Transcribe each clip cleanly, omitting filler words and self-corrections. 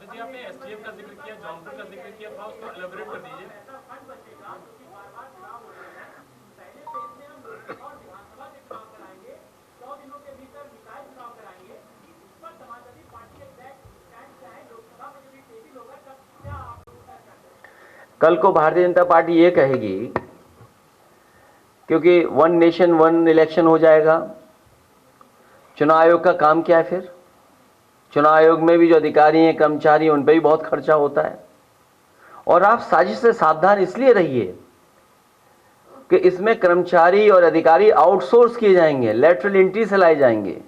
जी आपने एसटीएफ का जिक्र किया, जौनपुर का जिक्र किया, थोड़ा उसको एलाबोरेट कर दीजिए। कल को भारतीय जनता पार्टी ये कहेगी, क्योंकि वन नेशन वन इलेक्शन हो जाएगा, चुनाव आयोग का काम क्या है फिर? चुनाव आयोग में भी जो अधिकारी हैं, कर्मचारी हैं, उन पर भी बहुत खर्चा होता है। और आप साजिश से सावधान इसलिए रहिए कि इसमें कर्मचारी और अधिकारी आउटसोर्स किए जाएंगे, लेटरल एंट्री से लाए जाएंगे।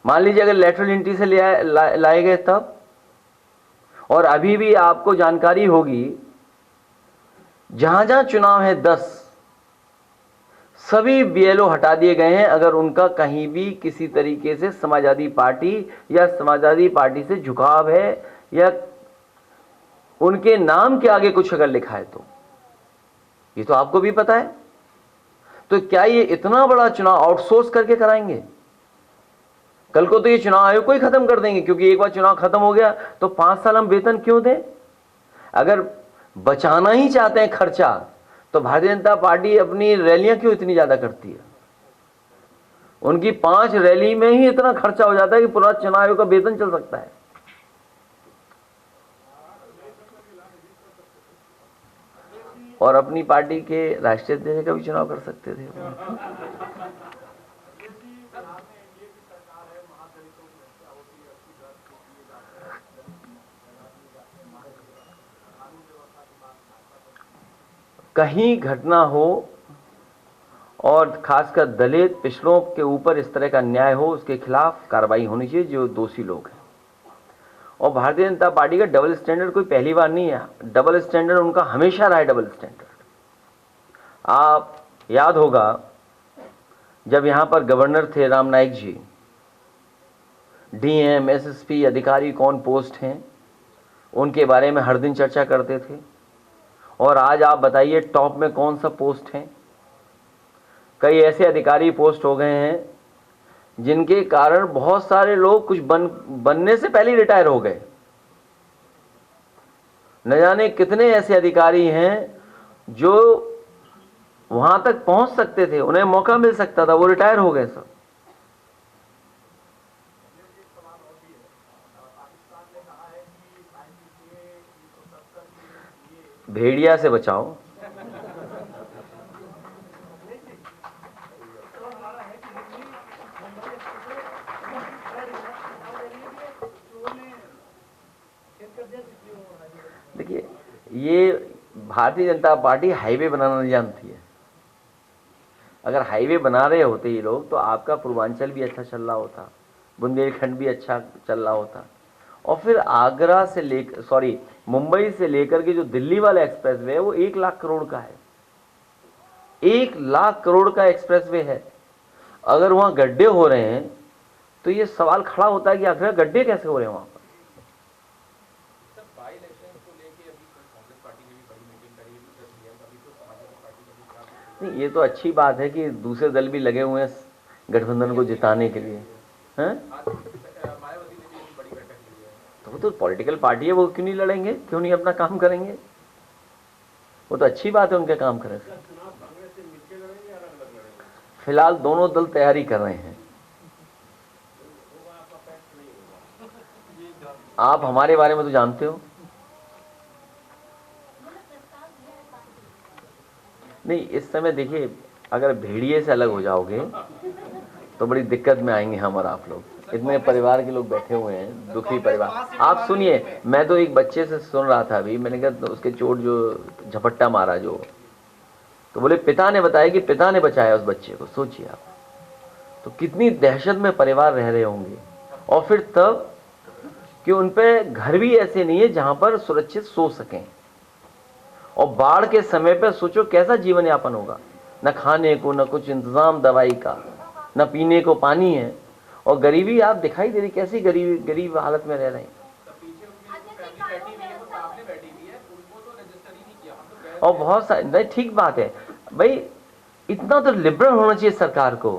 मान लीजिए अगर लेटरल एंट्री से लाए गए तब, और अभी भी आपको जानकारी होगी जहां जहां चुनाव है 10 सभी बीएलओ हटा दिए गए हैं अगर उनका कहीं भी किसी तरीके से समाजवादी पार्टी या समाजवादी पार्टी से झुकाव है या उनके नाम के आगे कुछ अगर लिखा है तो। ये तो आपको भी पता है। तो क्या ये इतना बड़ा चुनाव आउटसोर्स करके कराएंगे? कल को तो ये चुनाव आयोग को ही खत्म कर देंगे, क्योंकि एक बार चुनाव खत्म हो गया तो 5 साल हम वेतन क्यों दें? अगर बचाना ही चाहते हैं खर्चा तो भारतीय जनता पार्टी अपनी रैलियां क्यों इतनी ज्यादा करती है? उनकी 5 रैली में ही इतना खर्चा हो जाता है कि पूरा चुनाव आयोग का वेतन चल सकता है। और अपनी पार्टी के राष्ट्रीय अध्यक्ष का भी चुनाव कर सकते थे। कहीं घटना हो और खासकर दलित पिछड़ों के ऊपर इस तरह का अन्याय हो, उसके खिलाफ कार्रवाई होनी चाहिए जो दोषी लोग हैं। और भारतीय जनता पार्टी का डबल स्टैंडर्ड कोई पहली बार नहीं है, डबल स्टैंडर्ड उनका हमेशा रहा है। डबल स्टैंडर्ड आप याद होगा जब यहां पर गवर्नर थे राम नाईक जी, डीएम एसएसपी अधिकारी कौन पोस्ट हैं उनके बारे में हर दिन चर्चा करते थे। और आज आप बताइए टॉप में कौन सा पोस्ट है? कई ऐसे अधिकारी पोस्ट हो गए हैं जिनके कारण बहुत सारे लोग कुछ बनने से पहले ही रिटायर हो गए। न जाने कितने ऐसे अधिकारी हैं जो वहां तक पहुंच सकते थे, उन्हें मौका मिल सकता था, वो रिटायर हो गए सब। भेड़िया से बचाओ। देखिए, ये भारतीय जनता पार्टी हाईवे बनाना नहीं जानती है। अगर हाईवे बना रहे होते ये लोग तो आपका पूर्वांचल भी अच्छा चल रहा होता, बुंदेलखंड भी अच्छा चल रहा होता। और फिर आगरा से लेकर मुंबई से लेकर के जो दिल्ली वाला एक्सप्रेसवे है वो 1 लाख करोड़ का है। 1 लाख करोड़ का एक्सप्रेसवे है। अगर वहां गड्ढे हो रहे हैं तो ये सवाल खड़ा होता है कि आखिर गड्ढे कैसे हो रहे हैं वहां पर? नहीं, ये तो अच्छी बात है कि दूसरे दल भी लगे हुए हैं गठबंधन को जिताने के लिए, हैं? तो वो तो पॉलिटिकल पार्टी है, वो क्यों नहीं लड़ेंगे, क्यों नहीं अपना काम करेंगे? वो तो अच्छी बात है उनके काम करें। फिलहाल दोनों दल तैयारी कर रहे हैं। आप हमारे बारे में तो जानते हो। नहीं, इस समय देखिए, अगर भेड़िए से अलग हो जाओगे तो बड़ी दिक्कत में आएंगे हम और आप लोग। इतने परिवार के लोग बैठे हुए हैं, दुखी परिवार। आप सुनिए, मैं तो एक बच्चे से सुन रहा था अभी, मैंने कहा तो उसके चोट जो झपट्टा मारा जो, तो बोले पिता ने बताया कि पिता ने बचाया उस बच्चे को। सोचिए आप, तो कितनी दहशत में परिवार रह रहे होंगे। और फिर तब कि उन पे घर भी ऐसे नहीं है जहां पर सुरक्षित सो सकें। और बाढ़ के समय पर सोचो कैसा जीवन यापन होगा, न खाने को, न कुछ इंतजाम दवाई का, न पीने को पानी है। और गरीबी आप दिखाई दे रही, कैसी गरीब हालत में रह रहे हैं। और बहुत सारे, ठीक बात है भाई, इतना तो लिबरल होना चाहिए सरकार को।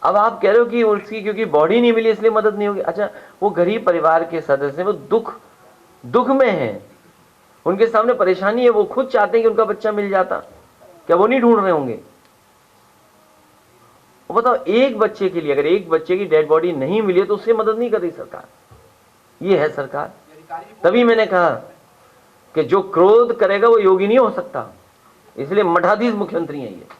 अब आप कह रहे हो कि उसकी क्योंकि बॉडी नहीं मिली इसलिए मदद नहीं होगी। अच्छा, वो गरीब परिवार के सदस्य, वो दुख में हैं, उनके सामने परेशानी है, वो खुद चाहते हैं कि उनका बच्चा मिल जाता, क्या वो नहीं ढूंढ रहे होंगे? वो बताओ, एक बच्चे के लिए अगर एक बच्चे की डेड बॉडी नहीं मिली है तो उससे मदद नहीं कर रही सरकार। ये है सरकार। तभी मैंने कहा कि जो क्रोध करेगा वो योगी नहीं हो सकता, इसलिए मठाधीश मुख्यमंत्री हैं ये।